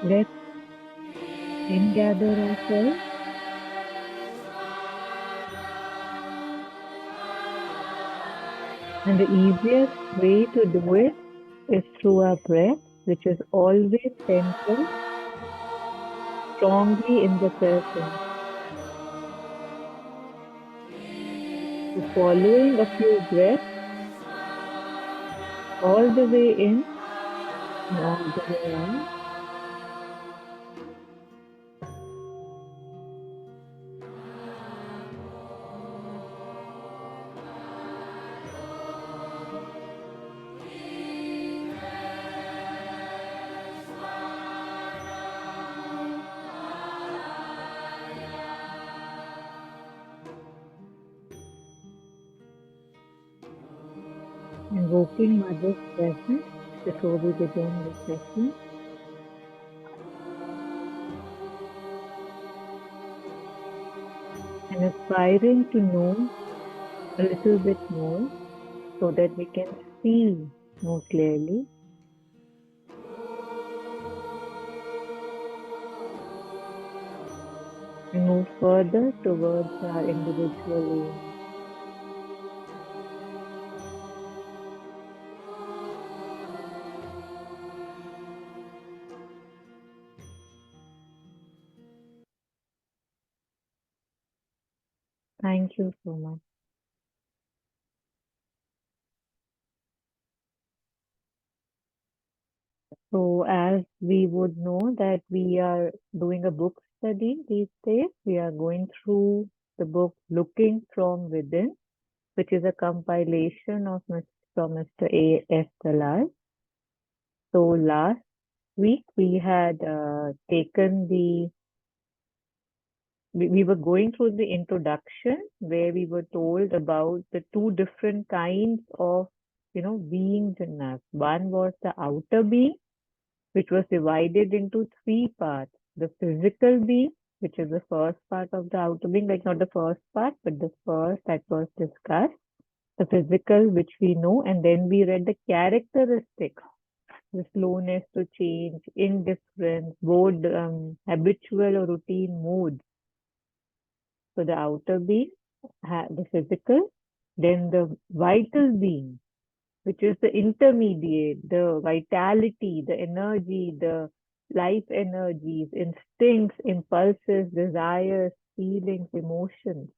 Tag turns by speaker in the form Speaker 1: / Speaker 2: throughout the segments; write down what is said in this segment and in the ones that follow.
Speaker 1: Let's in-gather ourselves, and the easiest way to do it is through our breath, which is always centered strongly in the present. So following a few breaths all the way in and all the way out. Invoking Mother's presence before we begin the session and aspiring to know a little bit more so that we can see more clearly and move further towards our individual aim. Thank you so much. So, as we would know that we are doing a book study these days, we are going through the book Looking from Within, which is a compilation of from Mr. A. S. Dalal. So, last week we had taken we were going through the introduction where we were told about the two different kinds of, beings in us. One was the outer being, which was divided into three parts. The physical being, which is the first part of the outer being, like not the first part, but the first that was discussed. The physical, which we know, and then we read the characteristics, the slowness to change, indifference, boredom, habitual or routine moods. So the outer being, the physical, then the vital being, which is the intermediate, the vitality, the energy, the life energies, instincts, impulses, desires, feelings, emotions.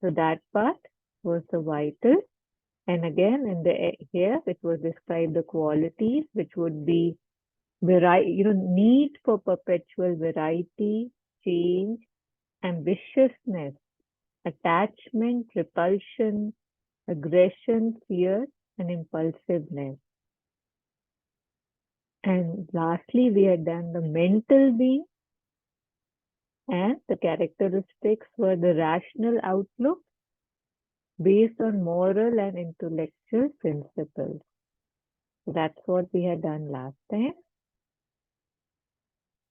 Speaker 1: So that part was the vital. And again, in the here, it was described the qualities, which would be variety, need for perpetual variety, change, ambitiousness, attachment, repulsion, aggression, fear, and impulsiveness. And lastly, we had done the mental being, and the characteristics were the rational outlook based on moral and intellectual principles. So that's what we had done last time.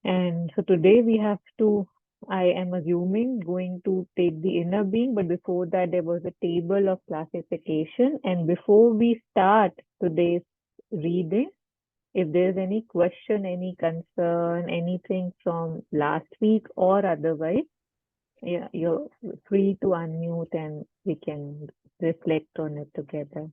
Speaker 1: And so today we have to, I am assuming, going to take the inner being, but before that, there was a table of classification. And before we start today's reading, if there's any question, any concern, anything from last week or otherwise, yeah, you're free to unmute and we can reflect on it together.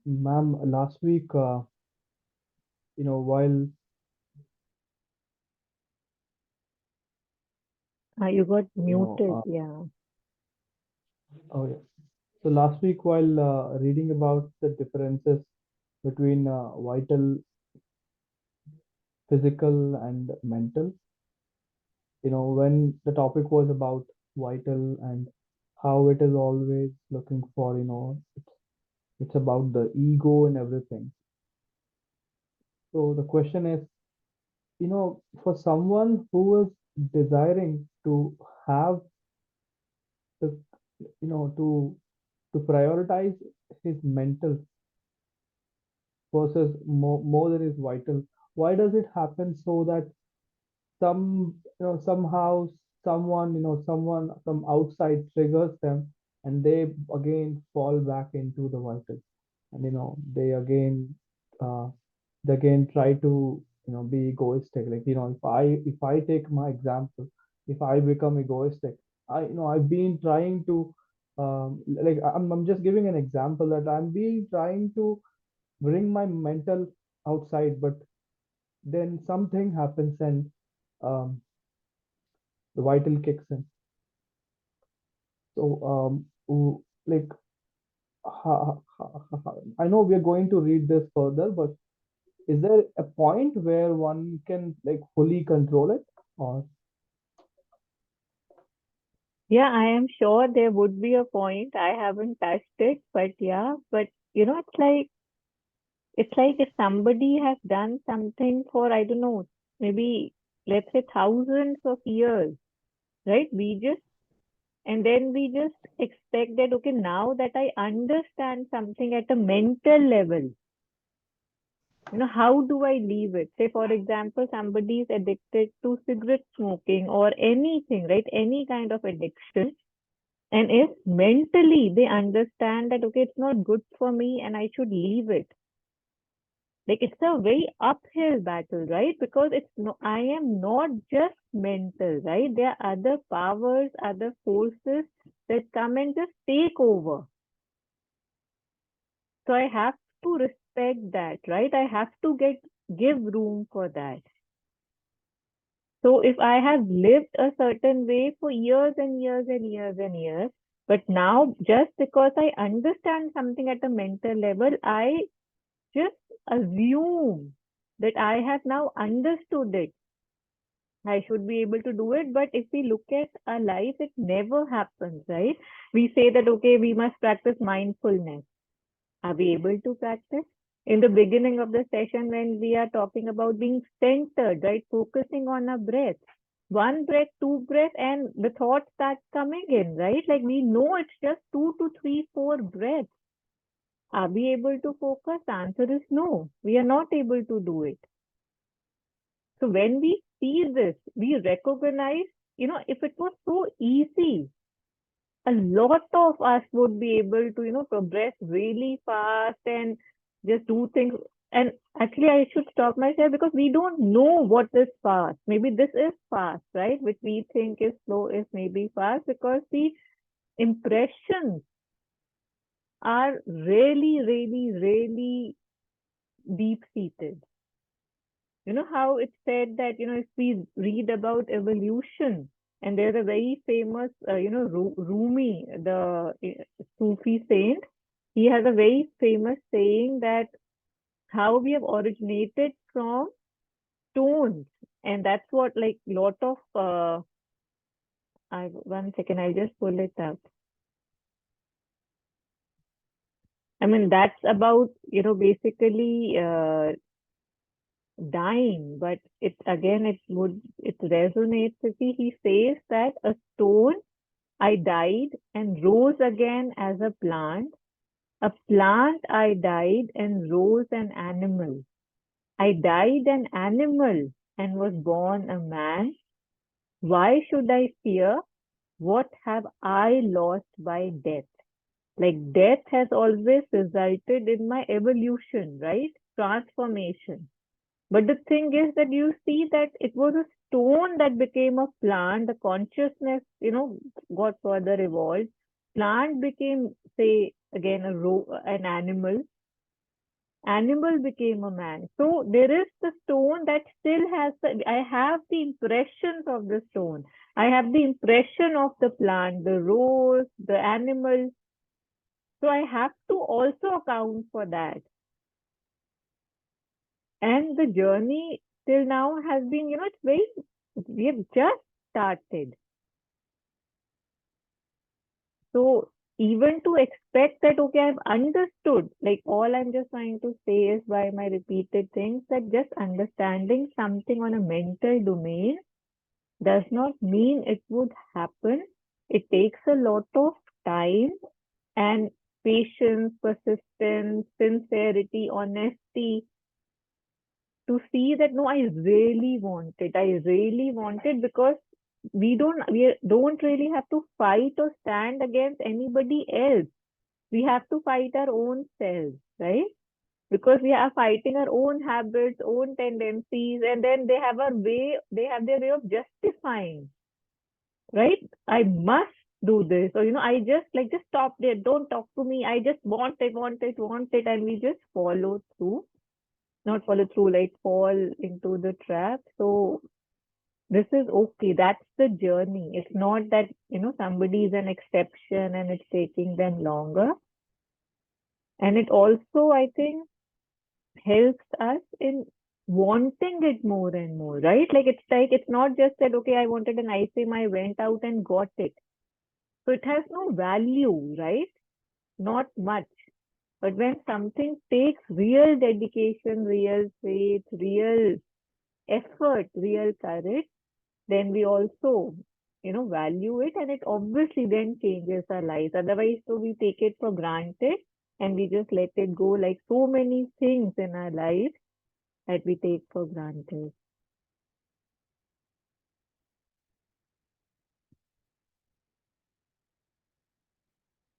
Speaker 2: Ma'am, last week, while
Speaker 1: You got
Speaker 2: you know,
Speaker 1: muted, yeah.
Speaker 2: oh yeah. So last week, while reading about the differences between vital, physical, and mental, when the topic was about vital and how it is always looking for, it's about the ego and everything. So the question is, for someone who is desiring to have the, to prioritize his mental versus more than his vital, why does it happen so that somehow someone, someone from outside triggers them, and they again fall back into the vital, and uh, they again try to be egoistic. Like, if I take my example, if I become egoistic, I've been trying to, like, I'm just giving an example that I'm being trying to bring my mental outside, but then something happens, and um, the vital kicks in. So, like, I know we are going to read this further, but is there a point where one can like fully control it, or
Speaker 1: Yeah, I am sure there would be a point. I haven't touched it, but yeah, but it's like if somebody has done something for, I don't know, maybe let's say thousands of years, right? And then we just expect that, okay, now that I understand something at a mental level, how do I leave it? Say, for example, somebody is addicted to cigarette smoking or anything, right? Any kind of addiction. And if mentally they understand that, okay, it's not good for me and I should leave it. Like it's a very uphill battle, right? Because it's no, I am not just mental, right? There are other powers, other forces that come and just take over. So I have to respect that, right? I have to give room for that. So if I have lived a certain way for years and years and years and years, but now just because I understand something at a mental level, I just assume that I have now understood it. I should be able to do it. But if we look at our life, it never happens, right? We say that, okay, we must practice mindfulness. Are we able to practice? In the beginning of the session, when we are talking about being centered, right? Focusing on our breath. One breath, two breath, and the thoughts start coming in, right? Like we know it's just 2 to 3, 4 breaths. Are we able to focus? The answer is no. We are not able to do it. So when we see this, we recognize, if it was so easy, a lot of us would be able to, progress really fast and just do things. And actually, I should stop myself because we don't know what is fast. Maybe this is fast, right? Which we think is slow is maybe fast because the impressions are really, really, really deep seated. You know how it's said that, if we read about evolution, and there's a very famous, Rumi, the Sufi saint, he has a very famous saying that how we have originated from stones. And that's what, like, lot of, one second, I'll just pull it up. I mean, that's about, basically, dying, but it resonates with me. He says that a stone, I died and rose again as a plant. A plant, I died and rose an animal. I died an animal and was born a man. Why should I fear? What have I lost by death? Like death has always resulted in my evolution, right? Transformation. But the thing is that you see that it was a stone that became a plant. The consciousness, got further evolved. Plant became, say, again, an animal. Animal became a man. So there is the stone that still has I have the impressions of the stone. I have the impression of the plant, the rose, the animal. So I have to also account for that. And the journey till now has been, we have just started. So even to expect that, okay, I've understood, like all I'm just trying to say is by my repeated things that just understanding something on a mental domain does not mean it would happen. It takes a lot of time and patience, persistence, sincerity, honesty to see that no, I really want it. I really want it because we don't really have to fight or stand against anybody else. We have to fight our own selves, right? Because we are fighting our own habits, own tendencies, and then they have their way of justifying, right? I must do this, or I just stop there, don't talk to me. I just want it, and we just follow through, not follow through, like fall into the trap. So this is okay. That's the journey. It's not that somebody is an exception and it's taking them longer. And it also, I think, helps us in wanting it more and more, right? Like it's not just that, okay, I wanted an ice cream, I went out and got it. So it has no value, right? Not much. But when something takes real dedication, real faith, real effort, real courage, then we also, value it, and it obviously then changes our lives. Otherwise, so we take it for granted and we just let it go, like so many things in our life that we take for granted.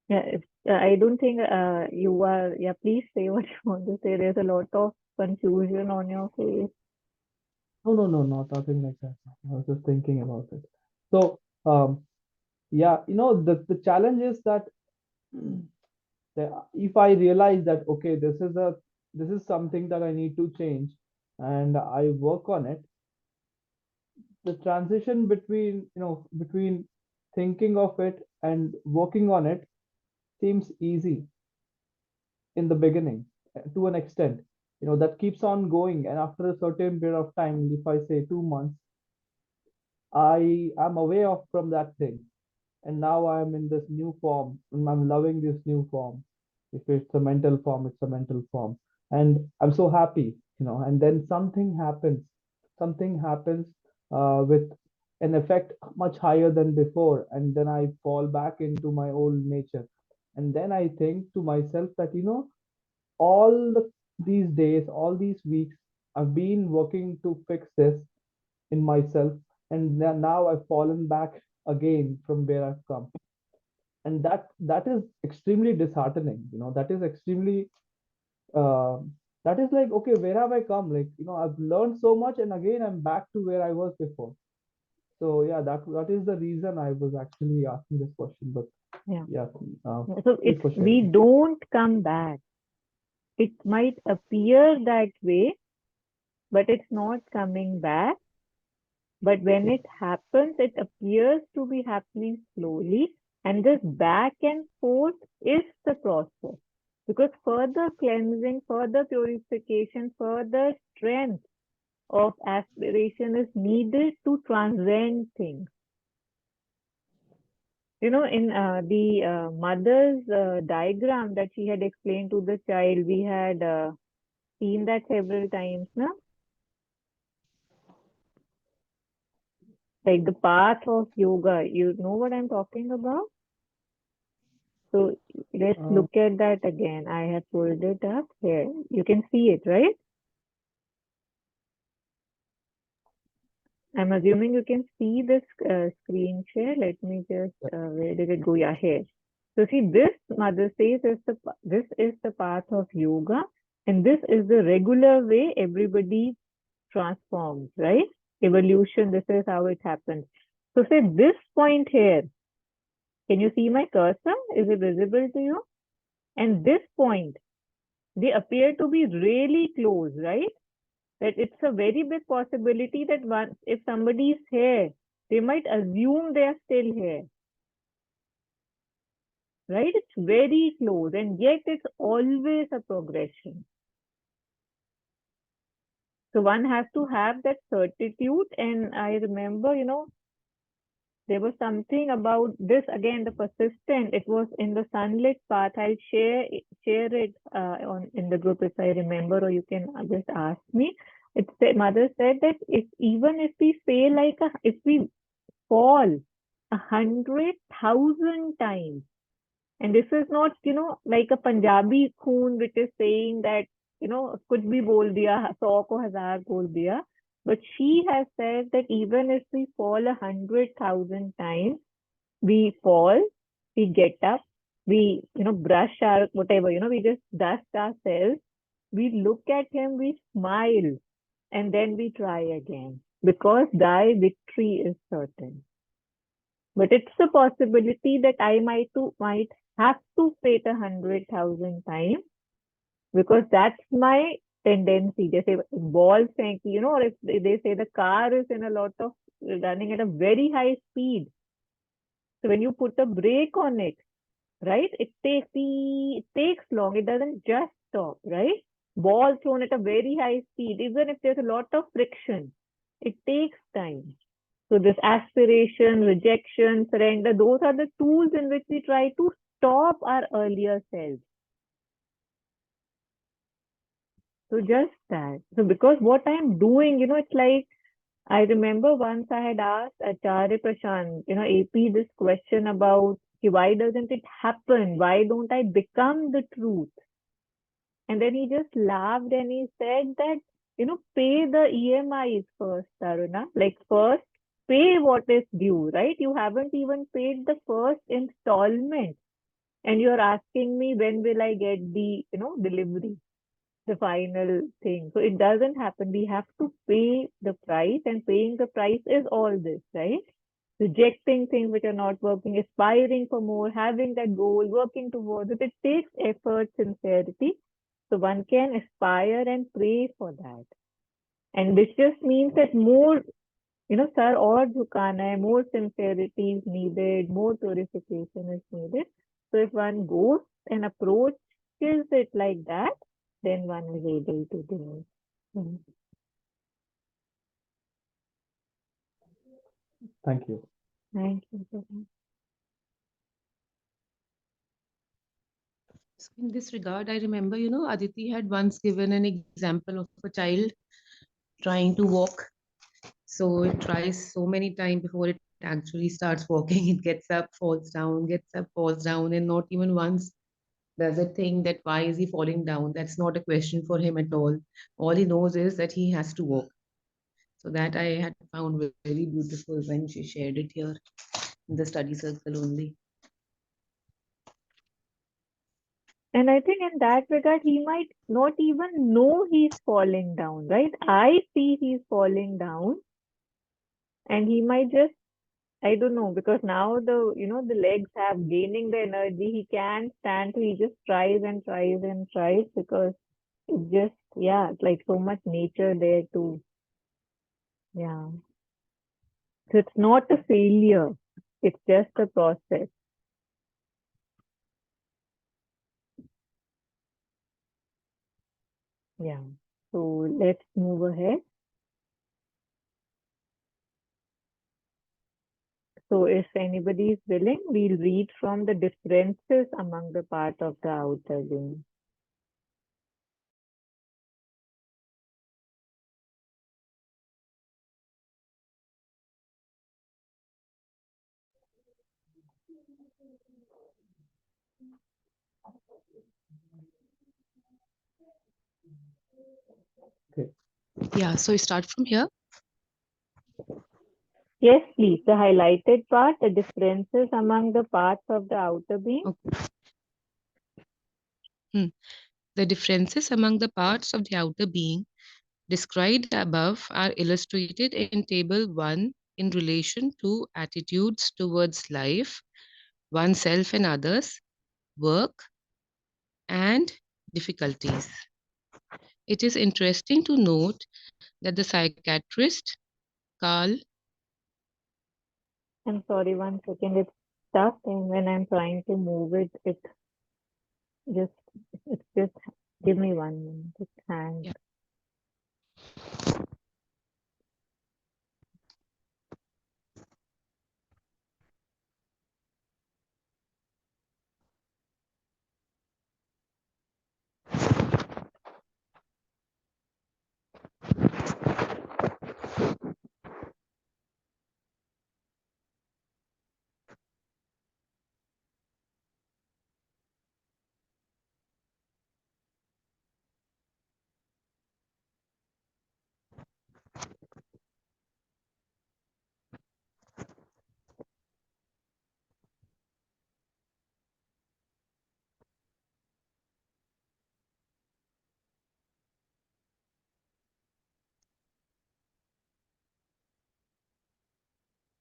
Speaker 1: Yeah, I don't think you are. Yeah, please say what you want to say. There's a lot of confusion on your face.
Speaker 2: No, no, no, not nothing like that. I was just thinking about it. So, yeah, the challenge is that if I realize that okay, this is something that I need to change, and I work on it, the transition between thinking of it and working on it seems easy in the beginning, to an extent. That keeps on going, and after a certain period of time, if I say 2 months, I am away off from that thing, and now I'm in this new form, and I'm loving this new form. If it's a mental form, it's a mental form, and I'm so happy. And then something happens with an effect much higher than before, and then I fall back into my old nature, and then I think to myself that these days, all these weeks, I've been working to fix this in myself, and now I've fallen back again from where I've come, and that is extremely disheartening. That is extremely uh, that is like, okay, where have I come? Like, I've learned so much, and again I'm back to where I was before. So yeah, that is the reason I was actually asking this question. But
Speaker 1: Yeah.
Speaker 2: yeah, uh,
Speaker 1: So
Speaker 2: thanks
Speaker 1: it's
Speaker 2: for
Speaker 1: we
Speaker 2: sharing.
Speaker 1: don't come back. It might appear that way, but it's not coming back. But when
Speaker 2: Yeah.
Speaker 1: it happens, it appears to be happening slowly. And this back and forth is the process. Because further cleansing, further purification, further strength of aspiration is needed to transcend things. In the mother's diagram that she had explained to the child, we had seen that several times, no? Like the path of yoga. You know what I'm talking about? So let's
Speaker 2: Uh,
Speaker 1: look at that again. I have pulled it up here. You can see it, right? I'm assuming you can see this screen share. Let me just, where did it go? Yeah, here. So see, this mother says this is the path of yoga, and this is the regular way everybody transforms, right? Evolution. This is how it happens. So say this point here. Can you see my cursor? Is it visible to you? And this point, they appear to be really close, right? That it's a very big possibility that once if somebody is here, they might assume they are still here, right? It's very close, and yet it's always a progression. So one has to have that certitude. And I remember, there was something about this again, the persistent. It was in the sunlit path. I'll share it on in the group if I remember, or you can just ask me. It's the mother said that if we fail if we fall 100,000 times, and this is not like a Punjabi khoon which is saying that कुछ भी बोल दिया 100 को 1000 बोल दिया. But she has said that even if we fall 100,000 times, we fall, we get up, we, brush our whatever, we just dust ourselves, we look at him, we smile, and then we try again because thy victory is certain. But it's a possibility that I might have to fail 100,000 times because that's my tendency. They say ball thank or if they say the car is in a lot of running at a very high speed. So when you put a brake on it, right, it takes long. It doesn't just stop, right? Ball thrown at a very high speed, even if there's a lot of friction, it takes time. So this aspiration, rejection, surrender, those are the tools in which we try to stop our earlier selves. So just that. So because what I'm doing, it's like I remember once I had asked Acharya Prashant, AP, this question about "Okay, why doesn't it happen? Why don't I become the truth?" And then he just laughed and he said that, pay the EMIs first, Taruna. Like first, pay what is due, right? You haven't even paid the first installment. And you're asking me when will I get the, delivery, the final thing. So it doesn't happen. We have to pay the price, and paying the price is all this, right? Rejecting things which are not working, aspiring for more, having that goal, working towards it. It takes effort, sincerity. So one can aspire and pray for that. And this just means that more, sir, or झुकाना है, more sincerity is needed, more purification is needed. So if one goes and approaches it like that, then one is able to do it.
Speaker 2: Thank you.
Speaker 1: Thank you so much.
Speaker 3: So in this regard, I remember, Aditi had once given an example of a child trying to walk. So it tries so many times before it actually starts walking. It gets up, falls down, gets up, falls down, and not even once does it think that why is he falling down. That's not a question for him at all. All he knows is that he has to walk. So that I had found very beautiful when she shared it here in the study circle only.
Speaker 1: And I think in that regard, he might not even know he's falling down, right? I see he's falling down, and he might just, I don't know, because now the legs have gaining the energy. He can't stand, so he just tries and tries and tries because it's just, yeah, it's like so much nature there too. Yeah. So it's not a failure. It's just a process. Yeah. So let's move ahead. So if anybody is willing, we'll read from the differences among the part of the outer being.
Speaker 2: Okay.
Speaker 3: Yeah, so start from here.
Speaker 1: Yes, please. The highlighted part, the differences among the parts of the outer being.
Speaker 3: Okay. Hmm. The differences among the parts of the outer being described above are illustrated in Table 1 in relation to attitudes towards life, oneself and others, work, and difficulties. It is interesting to note that the psychiatrist Carl.
Speaker 1: I'm sorry, 1 second. It's stuck, and when I'm trying to move it, just, it's just, give me 1 minute. It's hanged.
Speaker 3: Yeah.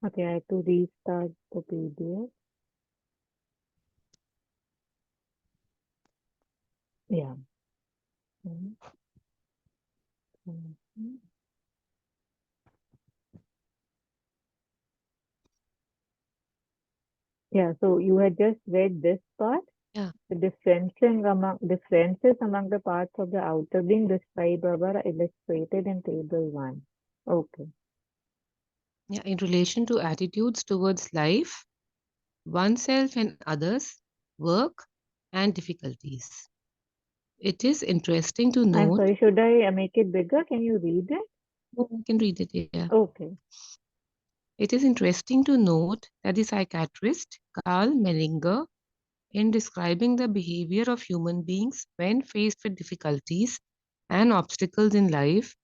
Speaker 1: Okay, I have to restart the PDF. Yeah. Mhm. Mhm. Yeah, so you had just read this part,
Speaker 3: Yeah.
Speaker 1: the differences among the parts of the outer being described above are illustrated in table 1. Okay.
Speaker 3: Yeah. In relation to attitudes towards life, oneself and others, work, and difficulties. It is interesting to
Speaker 1: I'm
Speaker 3: note.
Speaker 1: sorry, should I make it bigger? Can you read it?
Speaker 3: Oh, I can read it here.
Speaker 1: Okay.
Speaker 3: It is interesting to note that the psychiatrist Carl Menninger, in describing the behavior of human beings when faced with difficulties and obstacles in life,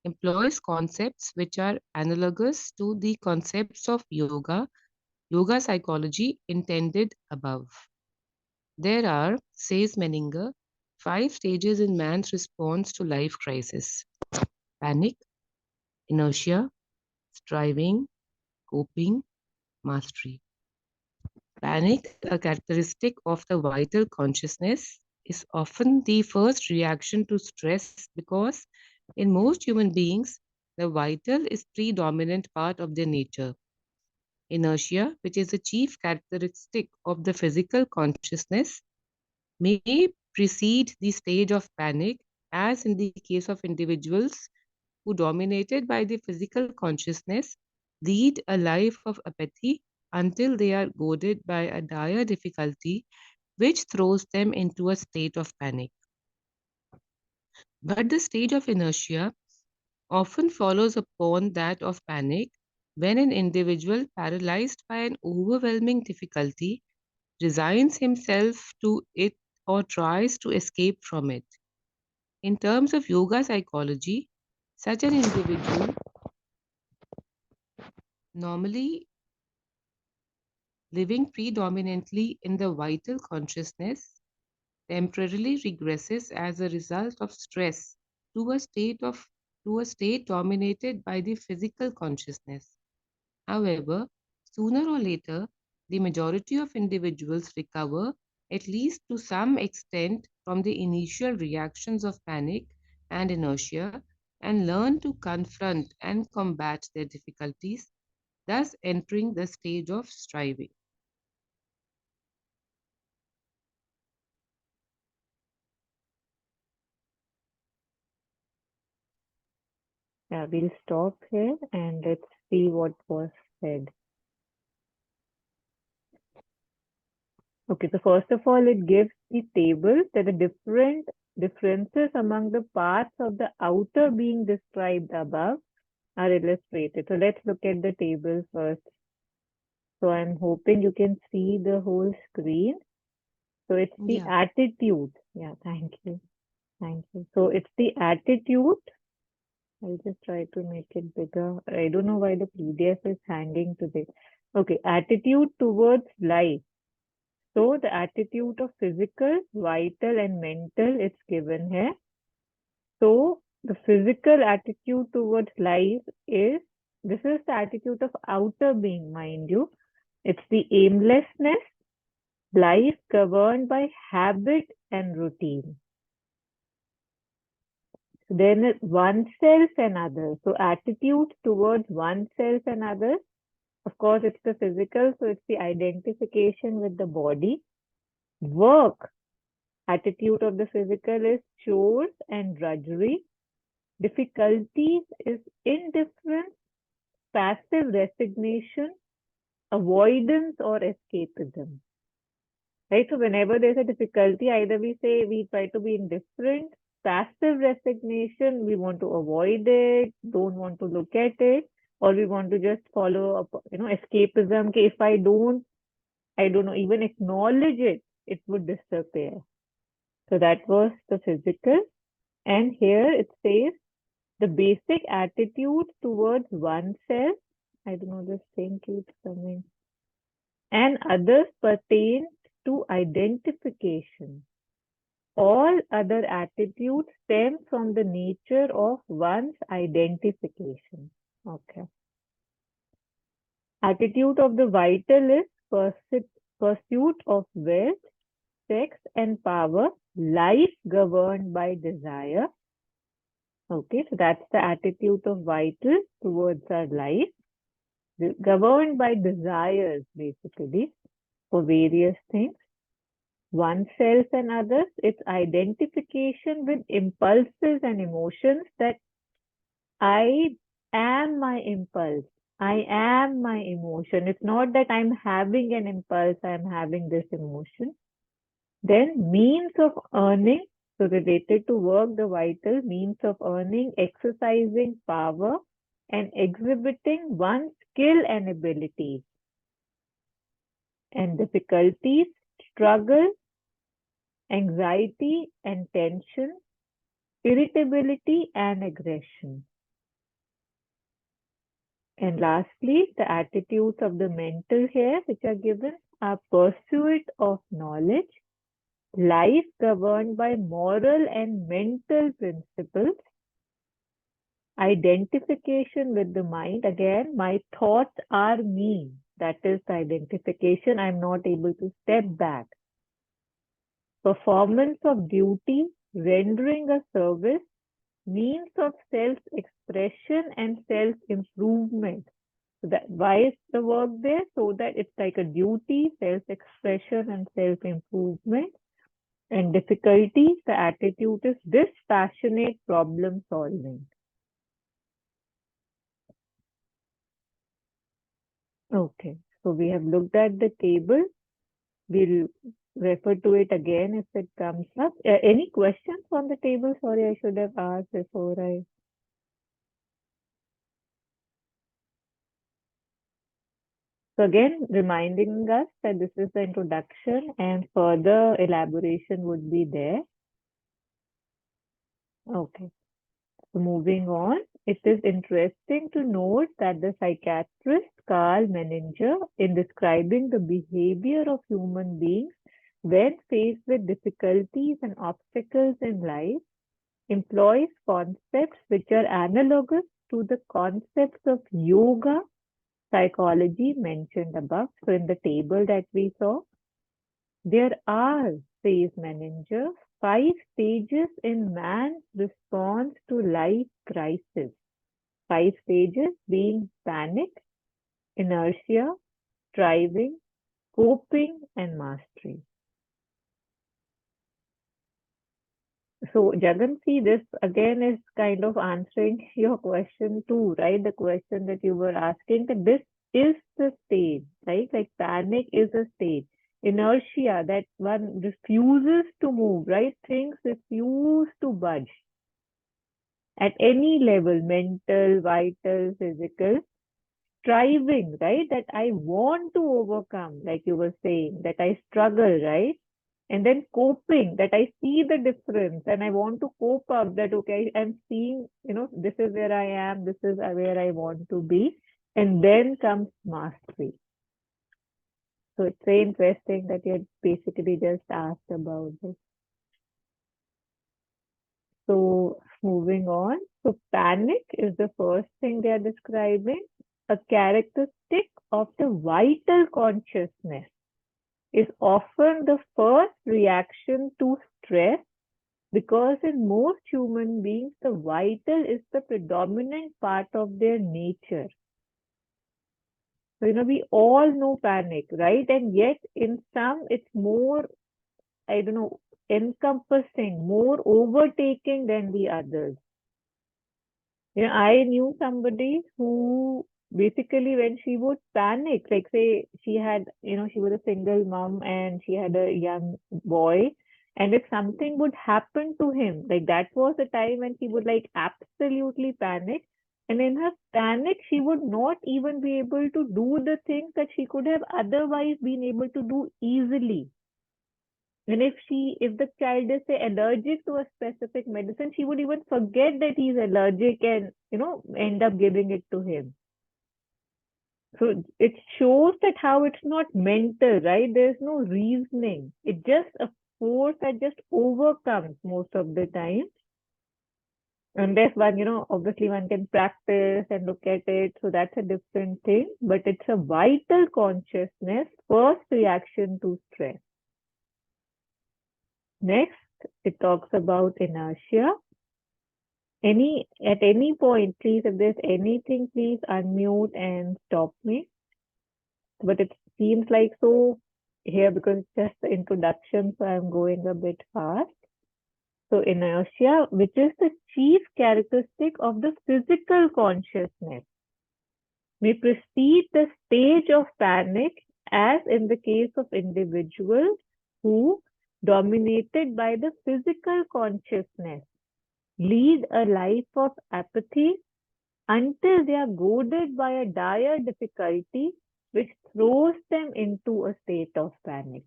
Speaker 3: employs concepts which are analogous to the concepts of yoga psychology intended above. There are, says Menninger, 5 stages in man's response to life crisis: panic, inertia, striving, coping, mastery. Panic, a characteristic of the vital consciousness, is often the first reaction to stress because, in most human beings, the vital is predominant part of their nature. Inertia, which is the chief characteristic of the physical consciousness, may precede the stage of panic, as in the case of individuals who, dominated by the physical consciousness, lead a life of apathy until they are goaded by a dire difficulty which throws them into a state of panic. But the stage of inertia often follows upon that of panic when an individual, paralyzed by an overwhelming difficulty, resigns himself to it or tries to escape from it. In terms of yoga psychology, such an individual normally living predominantly in the vital consciousness temporarily regresses as a result of stress to a state dominated by the physical consciousness. However, sooner or later, the majority of individuals recover, at least to some extent, from the initial reactions of panic and inertia and learn to confront and combat their difficulties, thus entering the stage of striving.
Speaker 1: Yeah, we'll stop here and let's see what was said. Okay, so first of all, it gives the table that the differences among the parts of the outer being described above are illustrated. So let's look at the table first. So I'm hoping you can see the whole screen. So it's the
Speaker 3: Yeah.
Speaker 1: attitude. Yeah, thank you. Thank you. So it's the attitude. I'll just try to make it bigger. I don't know why the PDF is hanging today. Okay, attitude towards life. So the attitude of physical, vital, and mental, it's given here. So the physical attitude towards life is, this is the attitude of outer being, mind you. It's the aimlessness, life governed by habit and routine. Then oneself and others. So attitude towards oneself and others. Of course, it's the physical, so it's the identification with the body. Work. Attitude of the physical is chores and drudgery. Difficulties is indifference, passive resignation, avoidance, or escapism. Right? So whenever there's a difficulty, either we say we try to be indifferent, passive resignation, we want to avoid it, don't want to look at it, or we want to just follow up, escapism. Okay, if I don't know, even acknowledge it, it would disappear. So that was the physical. And here it says the basic attitude towards oneself. I don't know, this thing keeps coming. And others pertain to identification. All other attitudes stem from the nature of one's identification. Okay. Attitude of the vital is pursuit of wealth, sex, and power, life governed by desire. Okay, so that's the attitude of vital towards our life, governed by desires, basically, for various things. Oneself and others, it's identification with impulses and emotions that I am my impulse. I am my emotion. It's not that I'm having an impulse, I'm having this emotion. Then means of earning, so related to work, the vital means of earning, exercising power, and exhibiting one's skill and abilities. And difficulties, struggle, anxiety and tension, irritability and aggression. And lastly, the attitudes of the mental here, which are given, are pursuit of knowledge, life governed by moral and mental principles, identification with the mind. Again, my thoughts are me. That is the identification. I'm not able to step back. Performance of duty, rendering a service, means of self-expression and self-improvement. So that why is the work there? So that it's like a duty, self-expression, and self-improvement. And difficulties, the attitude is dispassionate problem solving. Okay, so we have looked at the table. We'll refer to it again if it comes up. Any questions on the table? Sorry, I should have asked before I. So again, reminding us that this is the introduction and further elaboration would be there. Okay. So moving on, it is interesting to note that the psychiatrist Carl Menninger, in describing the behavior of human beings when faced with difficulties and obstacles in life, employs concepts which are analogous to the concepts of yoga psychology mentioned above. So in the table that we saw, there are, says Menninger, 5 stages in man's response to life crisis. 5 stages being panic, inertia, striving, coping, and mastery. So, Jagan, see, this again is kind of answering your question too, right? The question that you were asking, that this is the stage, right? Like panic is a stage. Inertia, that one refuses to move, right? Things refuse to budge at any level, mental, vital, physical. Striving, right? That I want to overcome, like you were saying, that I struggle, right? And then coping, that I see the difference and I want to cope up, that okay, I'm seeing, this is where I am, this is where I want to be. And then comes mastery. So it's very interesting that you had basically just asked about this. So moving on. So panic is the first thing they are describing, a characteristic of the vital consciousness. Is often the first reaction to stress because in most human beings, the vital is the predominant part of their nature. So, we all know panic, right? And yet in some, it's more, I don't know, encompassing, more overtaking than the others. I knew somebody who basically when she would panic, like say she had, she was a single mom and she had a young boy. And if something would happen to him, like that was the time when she would like absolutely panic. And in her panic, she would not even be able to do the things that she could have otherwise been able to do easily. And if the child is say allergic to a specific medicine, she would even forget that he's allergic and end up giving it to him. So it shows that how it's not mental, right? There's no reasoning. It's just a force that just overcomes most of the time. Unless one, obviously one can practice and look at it, so that's a different thing. But it's a vital consciousness, first reaction to stress. Next, it talks about inertia. At any point, please, if there's anything, please unmute and stop me. But it seems like so here because it's just the introduction, so I'm going a bit fast. So inertia, which is the chief characteristic of the physical consciousness, may precede the stage of panic, as in the case of individuals who, dominated by the physical consciousness, lead a life of apathy until they are goaded by a dire difficulty which throws them into a state of panic.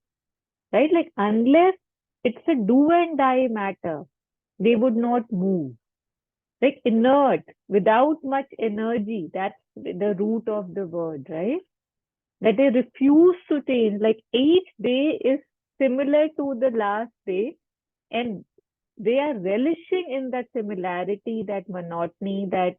Speaker 1: Right? Like, unless it's a do and die matter, they would not move. Like inert, without much energy. That's the root of the word, right? That they refuse to change. Like each day is similar to the last day, and they are relishing in that similarity, that monotony, that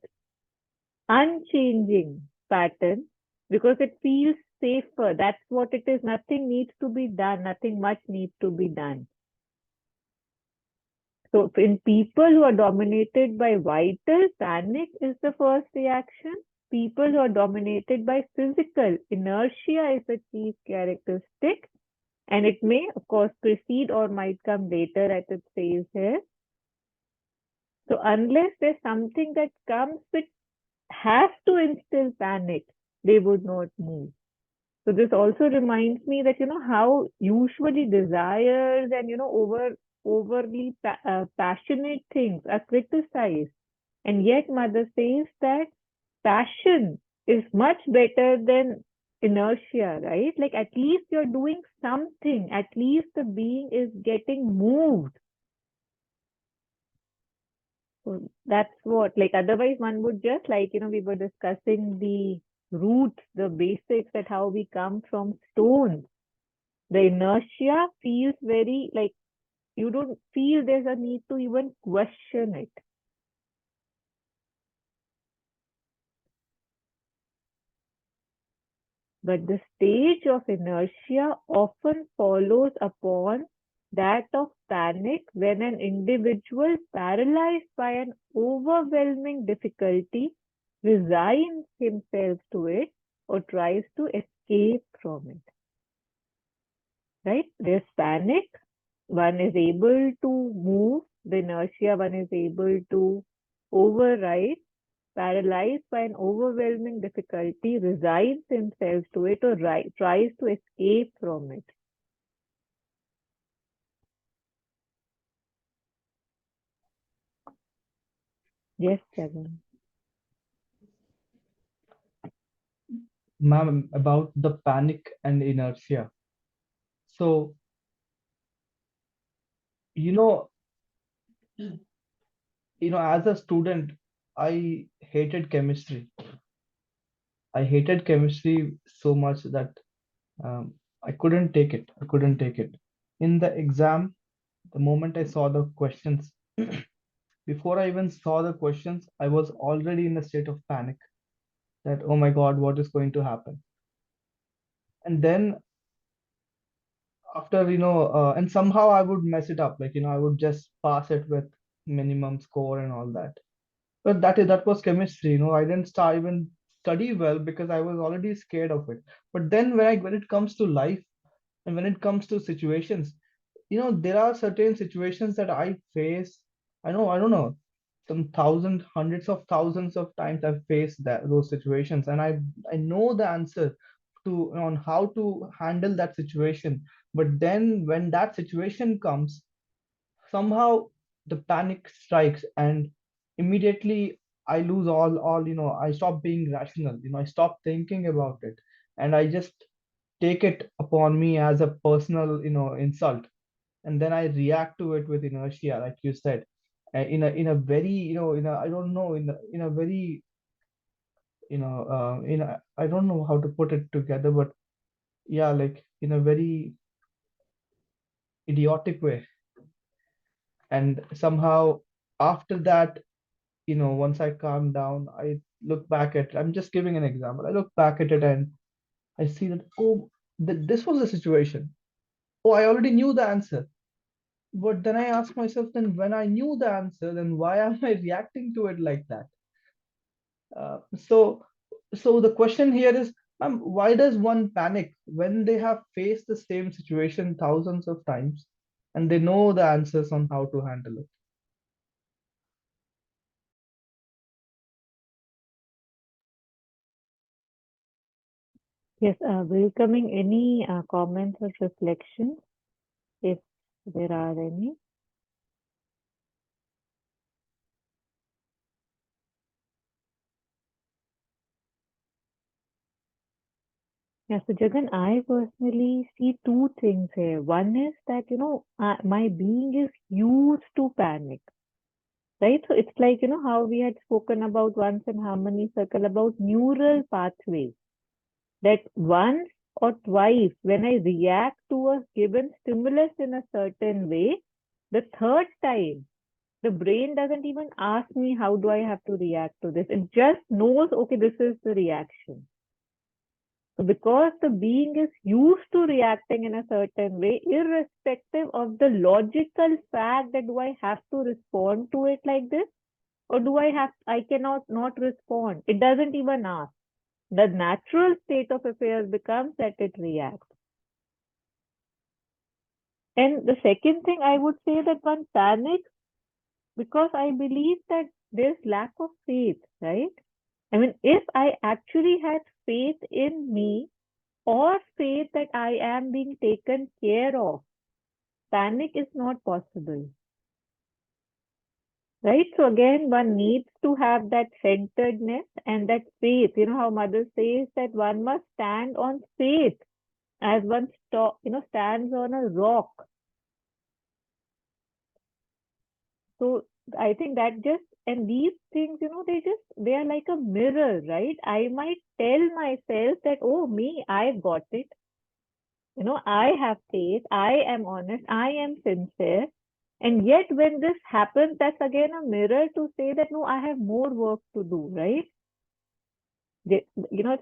Speaker 1: unchanging pattern because it feels safer. That's what it is. Nothing needs to be done, nothing much needs to be done. So, in people who are dominated by vital, panic is the first reaction. People who are dominated by physical, inertia is the chief characteristic. And it may, of course, precede or might come later, as it says here. So, unless there's something that comes which has to instill panic, they would not move. So this also reminds me that how usually desires and overly passionate things are criticized, and yet Mother says that passion is much better than inertia, right? Like at least you're doing something, at least the being is getting moved. So that's what, like, otherwise one would just, like, we were discussing the roots, the basics, that how we come from stones. The inertia feels very like you don't feel there's a need to even question it. But the stage of inertia often follows upon that of panic when an individual paralyzed by an overwhelming difficulty resigns himself to it or tries to escape from it. Right? There's panic, one is able to move, the inertia one is able to override, paralyzed by an overwhelming difficulty, resigns himself to it or tries to escape from it. Yes, Kevin.
Speaker 2: Ma'am, about the panic and inertia. So, you know, as a student, I hated chemistry. I hated chemistry so much that I couldn't take it. I couldn't take it. In the exam, the moment I saw the questions, before I even saw the questions, I was already in a state of panic that, oh my God, what is going to happen? And then after, and somehow I would mess it up. Like, I would just pass it with minimum score and all that. But that was chemistry. I didn't start even study well because I was already scared of it. But then when it comes to life and when it comes to situations, there are certain situations that I face. I don't know, some thousands, hundreds of thousands of times I've faced those situations, and I know the answer to on how to handle that situation. But then when that situation comes, somehow the panic strikes, and immediately I lose all. I stop being rational. I stop thinking about it, and I just take it upon me as a personal insult, and then I react to it with inertia, like you said, in a very I don't know, in a very I don't know how to put it together, but yeah, like in a very idiotic way. And somehow after that, once I calm down, I look back at, I'm just giving an example. I look back at it and I see that, oh, this was the situation. Oh, I already knew the answer. But then I ask myself, then when I knew the answer, then why am I reacting to it like that? So the question here is, why does one panic when they have faced the same situation thousands of times and they know the answers on how to handle it?
Speaker 1: Yes, welcoming any comments or reflections, if there are any. Yeah, so Jagan, I personally see two things here. One is that, my being is used to panic, right? So it's like, how we had spoken about once in Harmony Circle about neural pathways, that once or twice when I react to a given stimulus in a certain way, the third time, the brain doesn't even ask me how do I have to react to this. It just knows, okay, this is the reaction. So because the being is used to reacting in a certain way, irrespective of the logical fact that do I have to respond to it like this, or I cannot not respond. It doesn't even ask. The natural state of affairs becomes that it reacts. And the second thing I would say that one panics because I believe that there's lack of faith, right? I mean, if I actually had faith in me or faith that I am being taken care of, panic is not possible, right? So again, one needs to have that centeredness and that faith. You know how mother says that one must stand on faith as one stands on a rock. So I think that just, and these things, they are like a mirror, right? I might tell myself that, oh, me, I got it. I have faith, I am honest, I am sincere. And yet, when this happens, that's again a mirror to say that, no, I have more work to do, right? It's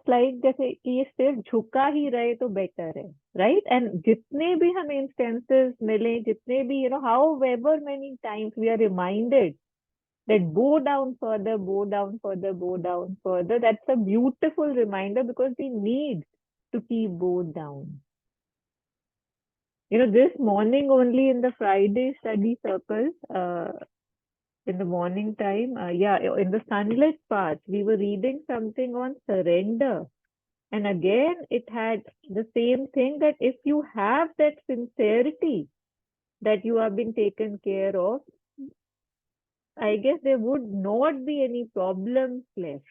Speaker 1: like जैसे कि ये सिर्फ झुका ही रहे तो better है, right? And जितने भी हमें instances मिले, जितने भी, however many times we are reminded that bow down further, bow down further, bow down further. That's a beautiful reminder because we need to keep bowed down. This morning only in the Friday study circle, in the morning time, in the sunlit part, we were reading something on surrender. And again, it had the same thing that if you have that sincerity that you have been taken care of, I guess there would not be any problems left.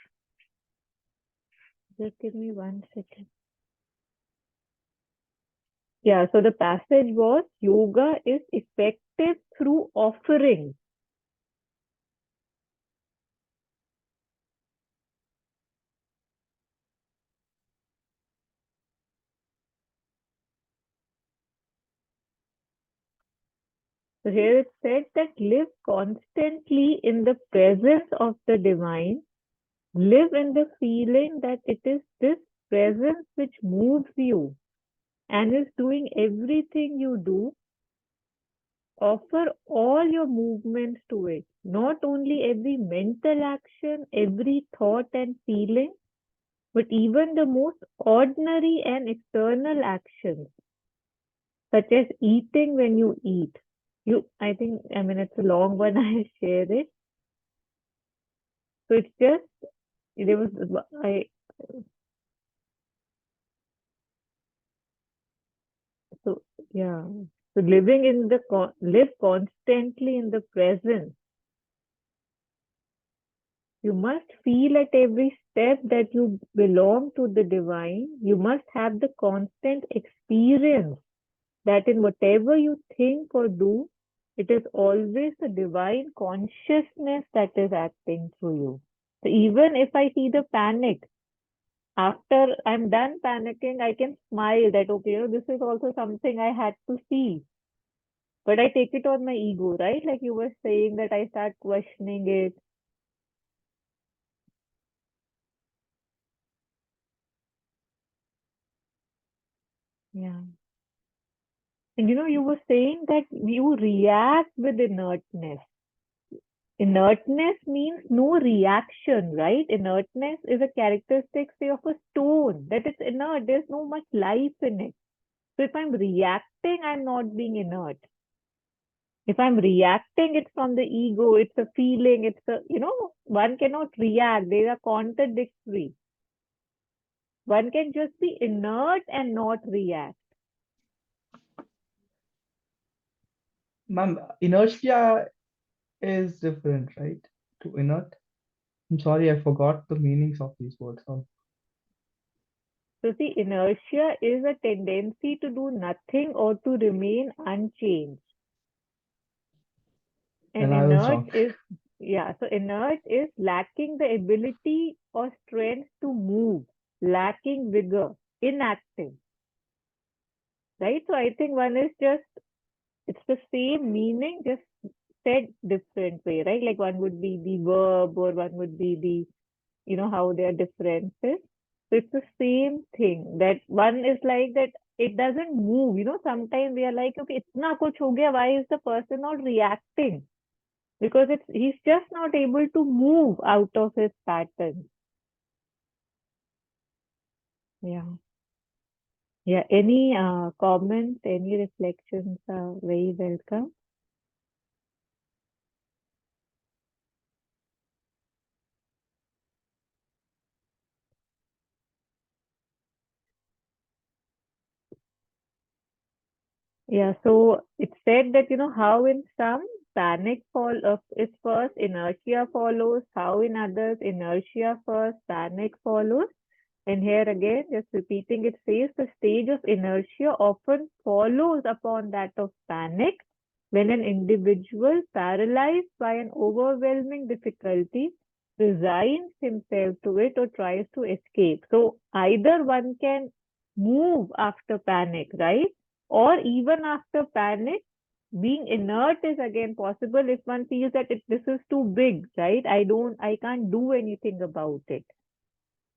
Speaker 1: Just give me 1 second. Yeah, so the passage was yoga is effective through offering. So here it said that live constantly in the presence of the divine, live in the feeling that it is this presence which moves you and is doing everything you do. Offer all your movements to it, not only every mental action, every thought and feeling, but even the most ordinary and external actions, such as eating when you eat. It's a long one, I share it. So it's just, there was, so yeah. So live constantly in the present. You must feel at every step that you belong to the divine. You must have the constant experience that in whatever you think or do, it is always the divine consciousness that is acting through you. So even if I see the panic, after I'm done panicking, I can smile that, okay, this is also something I had to see. But I take it on my ego, right? Like you were saying that I start questioning it. Yeah. And you were saying that you react with inertness. Inertness means no reaction, right? Inertness is a characteristic, say, of a stone, that it's inert. There's no much life in it. So if I'm reacting, I'm not being inert. If I'm reacting, it's from the ego, it's a feeling, one cannot react. They are contradictory. One can just be inert and not react.
Speaker 2: Ma'am, inertia is different, right? To inert. I'm sorry, I forgot the meanings of these words.
Speaker 1: So see, inertia is a tendency to do nothing or to remain unchanged.
Speaker 2: Then
Speaker 1: And
Speaker 2: I was wrong.
Speaker 1: inert is lacking the ability or strength to move, lacking vigor, inactive, right? So I think one is just, it's the same meaning, just said different way, right? Like one would be the verb or one would be the, how they are differences. So it's the same thing that one is like that it doesn't move. Sometimes we are like, okay, itna kuch ho gaya, why is the person not reacting? Because he's just not able to move out of his pattern. Yeah. Yeah. Any comments, any reflections are very welcome. Yeah, so it said that, how in some panic is first, inertia follows, how in others, inertia first, panic follows. And here again, just repeating, it says the stage of inertia often follows upon that of panic when an individual, paralyzed by an overwhelming difficulty, resigns himself to it or tries to escape. So either one can move after panic, right? Or even after panic, being inert is again possible if one feels that this is too big, right? I can't do anything about it.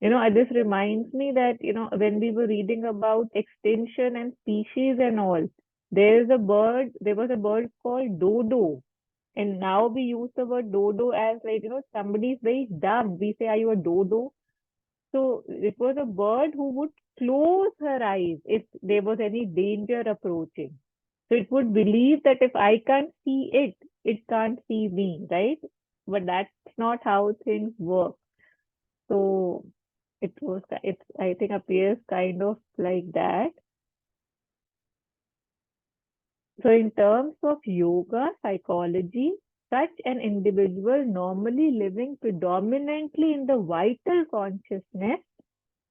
Speaker 1: This reminds me that, when we were reading about extinction and species and all, there was a bird called dodo. And now we use the word dodo as like, somebody is very dumb. We say, are you a dodo? So it was a bird who would close her eyes if there was any danger approaching. So it would believe that if I can't see it, it can't see me, right? But that's not how things work. So it I think appears kind of like that. So in terms of yoga, psychology, such an individual normally living predominantly in the vital consciousness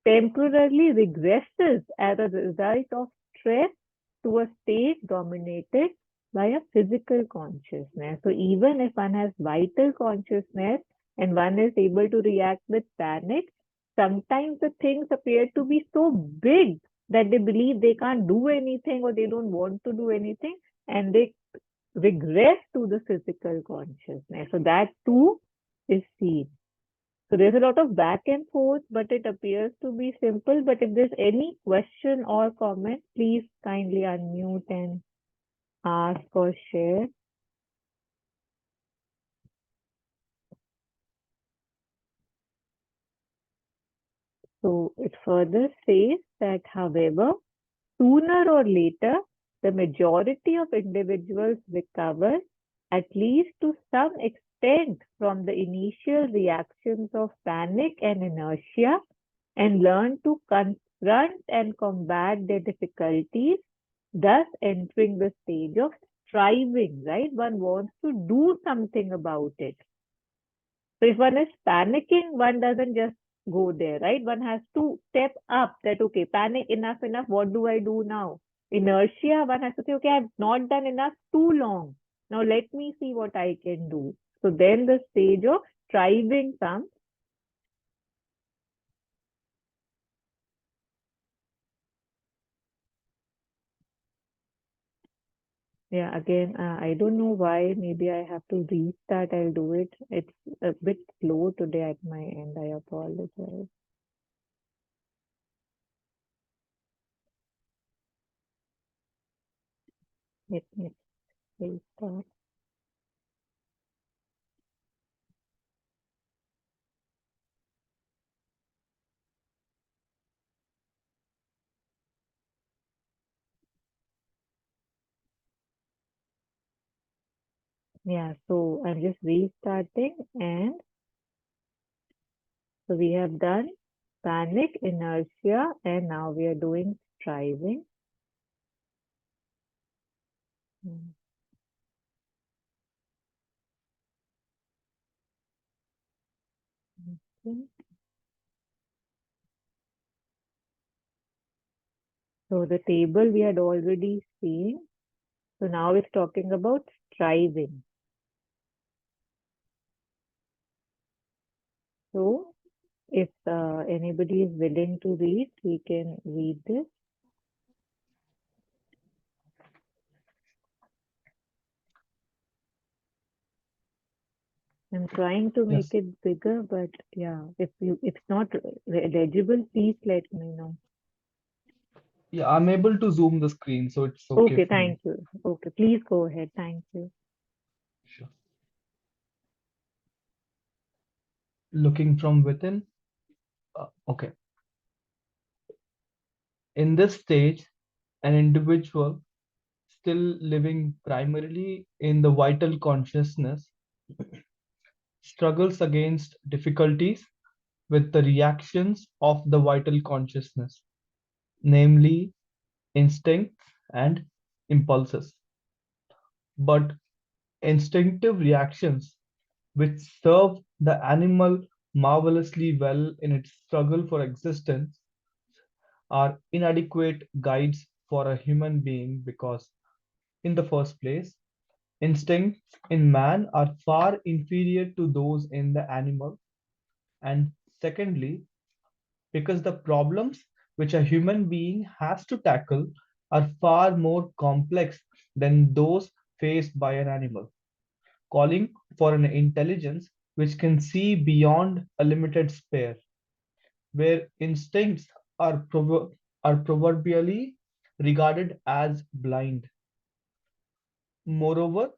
Speaker 1: temporarily regresses as a result of stress to a state dominated by a physical consciousness. So even if one has vital consciousness and one is able to react with panic, sometimes the things appear to be so big that they believe they can't do anything or they don't want to do anything and they regress to the physical consciousness. So that too is seen. So there's a lot of back and forth, but it appears to be simple. But if there's any question or comment, please kindly unmute and ask or share. So it further says that, however, sooner or later, the majority of individuals recover, at least to some extent, from the initial reactions of panic and inertia and learn to confront and combat their difficulties, thus entering the stage of striving, right? One wants to do something about it. So if one is panicking, one doesn't just go there, right? One has to step up that, okay, panic, enough, what do I do now? Inertia, one has to say, okay, I've not done enough too long. Now let me see what I can do. So then the stage of striving comes. Yeah, again, I don't know why. Maybe I have to restart. I'll do it. It's a bit slow today at my end. I apologize. Let me restart. Yeah, so I'm just restarting, and so we have done panic, inertia, and now we are doing striving. Mm, okay. So the table we had already seen. So now it's talking about striving. So if anybody is willing to read, we can read this. I'm trying to make
Speaker 2: Yes.
Speaker 1: it bigger, but yeah, if it's not legible, please let me know.
Speaker 2: Yeah, I'm able to zoom the screen, so it's okay
Speaker 1: Okay,
Speaker 2: for me.
Speaker 1: thank you. Okay, please go ahead. Thank you.
Speaker 2: Sure. Looking from within. Okay. In this stage, an individual still living primarily in the vital consciousness struggles against difficulties with the reactions of the vital consciousness, namely instincts and impulses. But instinctive reactions, which serve the animal marvelously well in its struggle for existence, are inadequate guides for a human being because, in the first place, instincts in man are far inferior to those in the animal, and secondly, because the problems which a human being has to tackle are far more complex than those faced by an animal, calling for an intelligence which can see beyond a limited sphere, where instincts are proverbially regarded as blind. Moreover,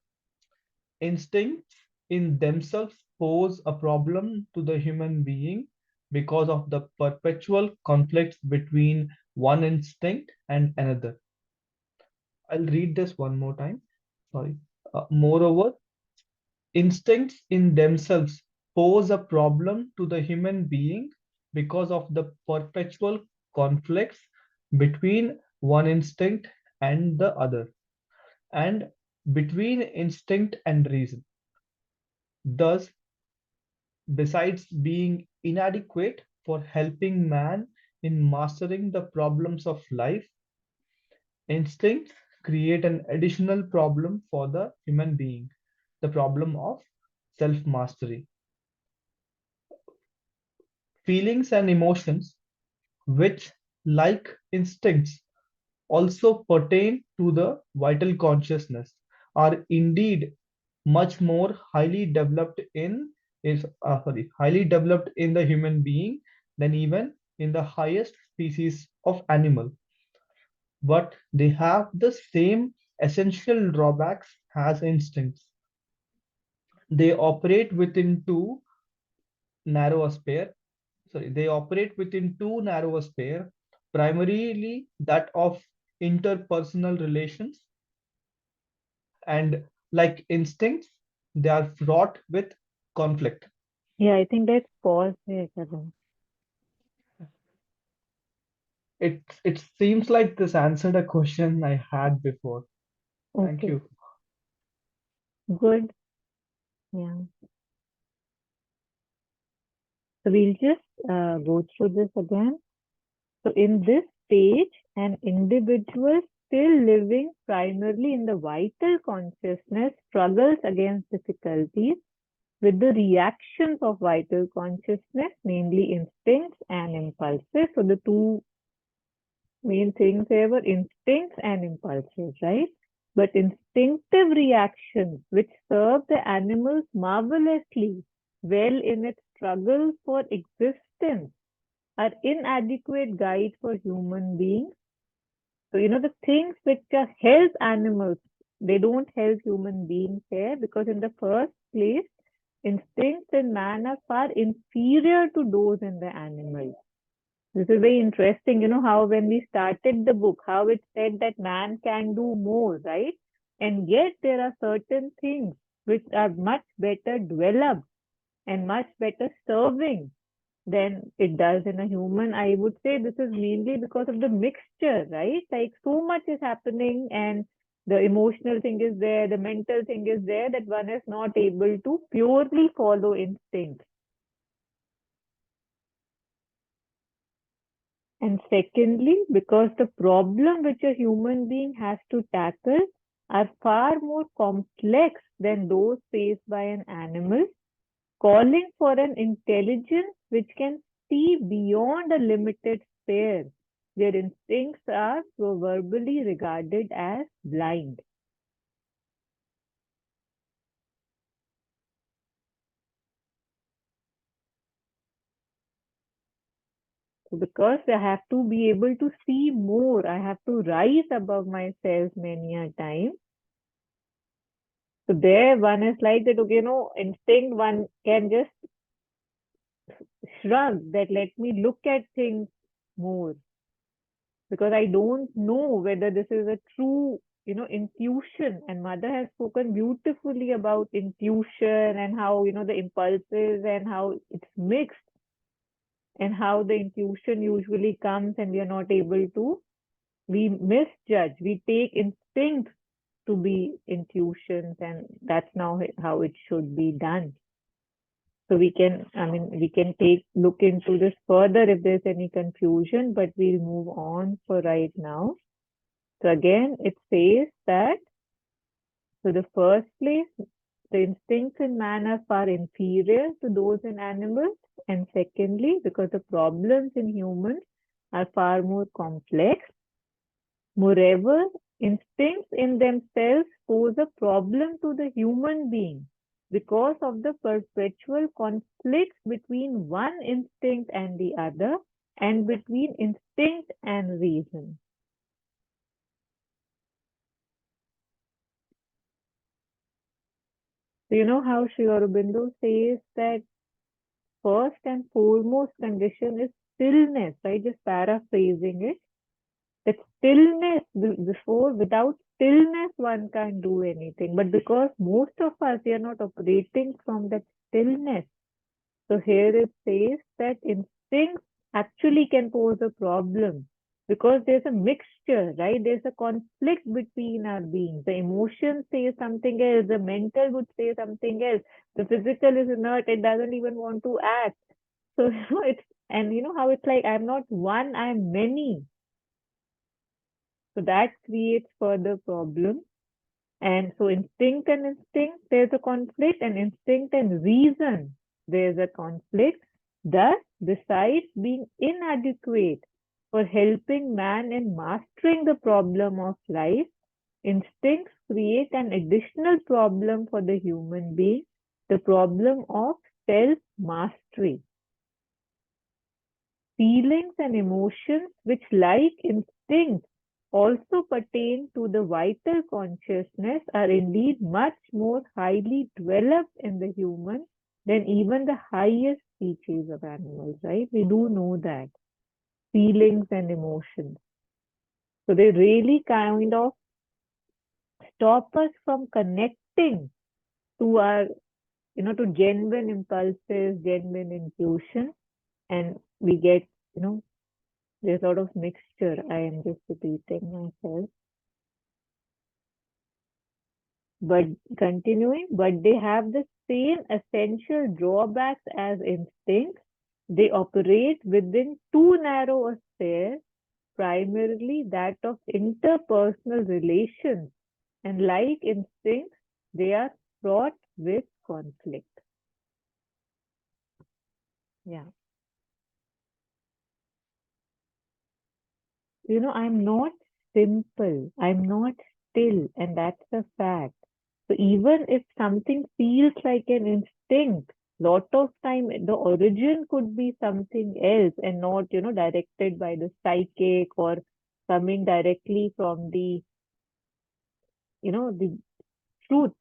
Speaker 2: instincts in themselves pose a problem to the human being because of the perpetual conflicts between one instinct and another. I'll read this one more time. Sorry. Moreover, instincts in themselves pose a problem to the human being because of the perpetual conflicts between one instinct and the other, and between instinct and reason. Thus, besides being inadequate for helping man in mastering the problems of life, instincts create an additional problem for the human being, the problem of self mastery. Feelings and emotions, which, like instincts, also pertain to the vital consciousness, are indeed much more highly developed in the human being than even in the highest species of animal, but they have the same essential drawbacks as instincts. They operate within too narrow a sphere. They operate within too narrow a sphere, primarily that of interpersonal relations, and like instincts, they are fraught with conflict.
Speaker 1: Yeah, I think let's pause here, Karan.
Speaker 2: It seems like this answered a question I had before. Thank
Speaker 1: Okay,
Speaker 2: you.
Speaker 1: good. Yeah. So we'll just go through this again. So in this stage, an individual still living primarily in the vital consciousness struggles against difficulties with the reactions of vital consciousness, namely instincts and impulses. So the two main things here were instincts and impulses, right? But instinctive reactions, which serve the animals marvelously well in its struggle for existence, are inadequate guide for human beings. So, the things which help animals They don't help human beings here because in the first place, instincts in man are far inferior to those in the animals. This is very interesting, how when we started the book, how it said that man can do more, right? And yet there are certain things which are much better developed and much better serving than it does in a human. I would say this is mainly because of the mixture, right? Like so much is happening and the emotional thing is there, the mental thing is there that one is not able to purely follow instinct. And secondly, because the problem which a human being has to tackle are far more complex than those faced by an animal, calling for an intelligence which can see beyond a limited sphere. Their instincts are proverbially regarded as blind. So because I have to be able to see more, I have to rise above myself many a time. So there one is like that, okay, instinct one can just shrug that let me look at things more because I don't know whether this is a true, intuition. And mother has spoken beautifully about intuition and how, the impulses and how it's mixed and how the intuition usually comes and we are not able to, we misjudge, we take instinct to be intuitions and that's now how it should be done. So we can look into this further if there's any confusion, but we'll move on for right now. So again, it says that, so the first place, the instincts in man are far inferior to those in animals. And secondly, because the problems in humans are far more complex. Moreover, instincts in themselves pose a problem to the human being because of the perpetual conflicts between one instinct and the other and between instinct and reason. So you know how Sri Aurobindo says that first and foremost condition is stillness, right? Just paraphrasing it. That stillness before, without stillness, one can't do anything. But because most of us, we are not operating from that stillness. So here it says that instincts actually can pose a problem because there's a mixture, right? There's a conflict between our beings. The emotions say something else, the mental would say something else, the physical is inert, it doesn't even want to act. So it's, and you know how it's like, I'm not one, I'm many. So that creates further problems. And so instinct, there's a conflict, and instinct and reason, there's a conflict. Thus, besides being inadequate for helping man in mastering the problem of life, instincts create an additional problem for the human being, the problem of self-mastery. Feelings and emotions, which, like instincts, also pertain to the vital consciousness, are indeed much more highly developed in the human than even the highest species of animals, right? We do know that. Feelings and emotions. So they really kind of stop us from connecting to our, to genuine impulses, genuine intuition, and we get, there's a lot of mixture. I am just repeating myself. But continuing, but they have the same essential drawbacks as instincts. They operate within too narrow a sphere, primarily that of interpersonal relations. And like instincts, they are fraught with conflict. Yeah. I'm not simple, I'm not still, and that's a fact. So even if something feels like an instinct, lot of time the origin could be something else and not, directed by the psychic or coming directly from the the truth,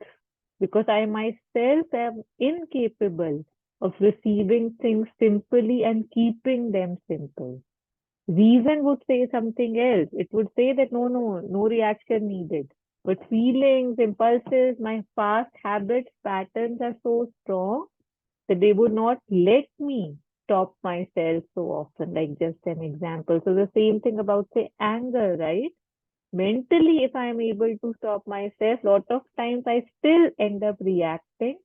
Speaker 1: because I myself am incapable of receiving things simply and keeping them simple. Reason would say something else. It would say that no, no, no reaction needed. But feelings, impulses, my past habits, patterns are so strong that they would not let me stop myself so often, like just an example. So the same thing about, say, anger, right? Mentally, if I am able to stop myself, lot of times I still end up reacting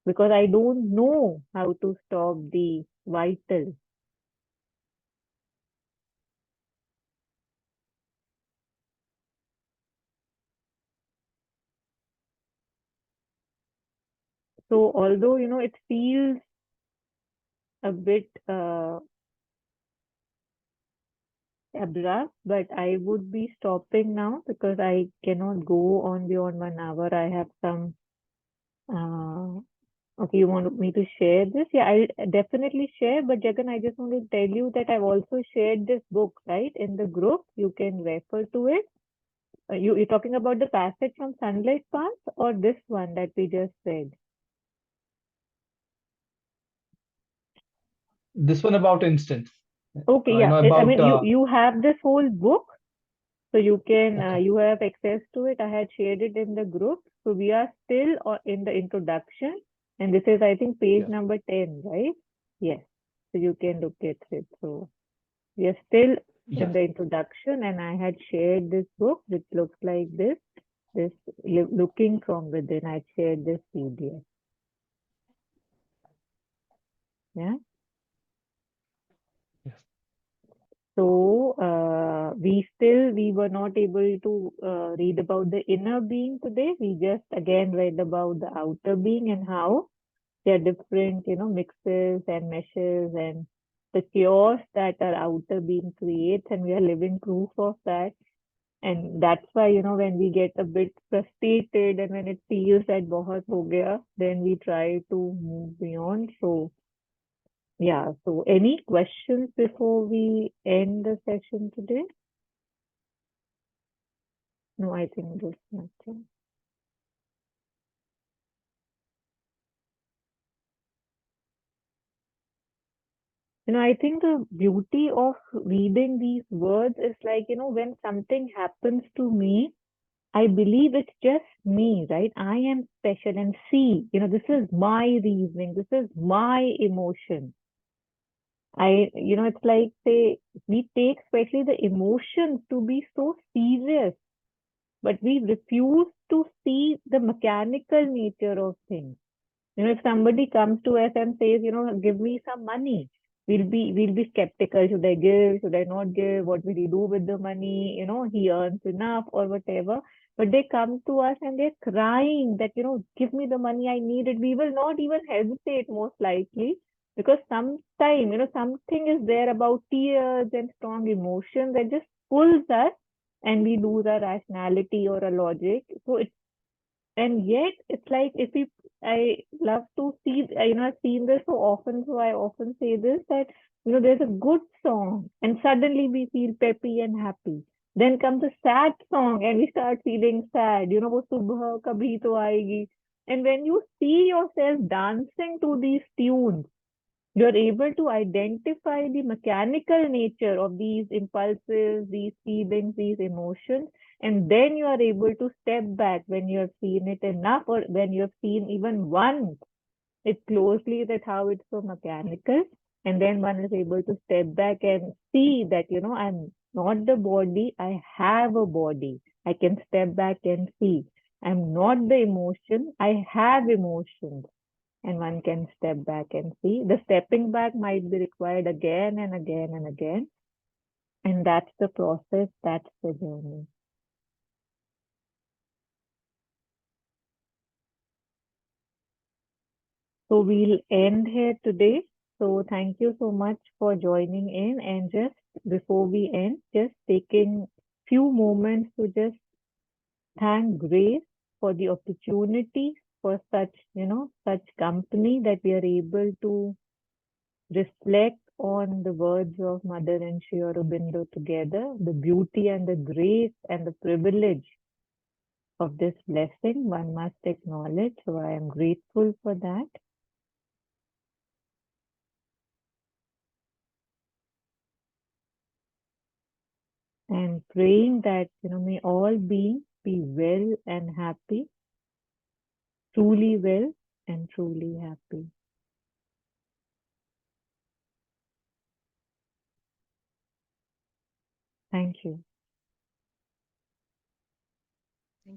Speaker 1: because I don't know how to stop the vital. So although, it feels a bit abrupt, but I would be stopping now because I cannot go on beyond 1 hour. I have some. Okay, you want me to share this? Yeah, I'll definitely share. But Jagan, I just want to tell you that I've also shared this book, right, in the group. You can refer to it. You're talking about the passage from Sunlight Path or this one that we just read?
Speaker 2: This one about instant.
Speaker 1: Okay, yeah. I
Speaker 2: About
Speaker 1: mean, you have this whole book. So you can,
Speaker 2: okay.
Speaker 1: you have access to it. I had shared it in the group. So we are still in the introduction, and this is, I think, page
Speaker 2: Yes.
Speaker 1: number 10, right? Yes. So you can look at it. So we are still in
Speaker 2: Yes.
Speaker 1: the introduction, and I had shared this book, which looks like this. This looking from within. I shared this PDF. Yeah.
Speaker 2: Yes.
Speaker 1: So we were not able to read about the inner being today. We just again read about the outer being and how there are different, mixes and meshes and the chaos that our outer being creates, and we are living proof of that. And that's why, when we get a bit frustrated and when it feels that bahut ho gaya, then we try to move beyond. So yeah, so any questions before we end the session today? No, I think there's nothing. I think the beauty of reading these words is like, when something happens to me, I believe it's just me, right? I am special and see, this is my reasoning, this is my emotion. It's like, say, we take especially the emotions to be so serious, but we refuse to see the mechanical nature of things. If somebody comes to us and says, give me some money, we'll be skeptical. Should I give? Should I not give? What will he do with the money? He earns enough or whatever. But they come to us and they're crying that, give me the money, I need it. We will not even hesitate most likely because sometime, something is there about tears and strong emotions that just pulls us and we lose our rationality or our logic. So and yet it's like if we I love to see, I've seen this so often, so I often say this that there's a good song and suddenly we feel peppy and happy. Then comes a sad song and we start feeling sad, wo subha kabhi to aayegi. And when you see yourself dancing to these tunes, you're able to identify the mechanical nature of these impulses, these feelings, these emotions, and then you are able to step back when you have seen it enough or when you have seen even once it closely that how it's so mechanical. And then one is able to step back and see that, I'm not the body, I have a body. I can step back and see. I'm not the emotion, I have emotions, and one can step back and see. The stepping back might be required again and again and again. And that's the process, that's the journey. So we'll end here today. So thank you so much for joining in. And just before we end, just taking few moments to just thank Grace for the opportunity for such, such company that we are able to reflect on the words of Mother and Sri Aurobindo together, the beauty and the grace and the privilege of this blessing, one must acknowledge. So I am grateful for that. And praying that, may all beings be well and happy, truly well and truly happy. Thank you.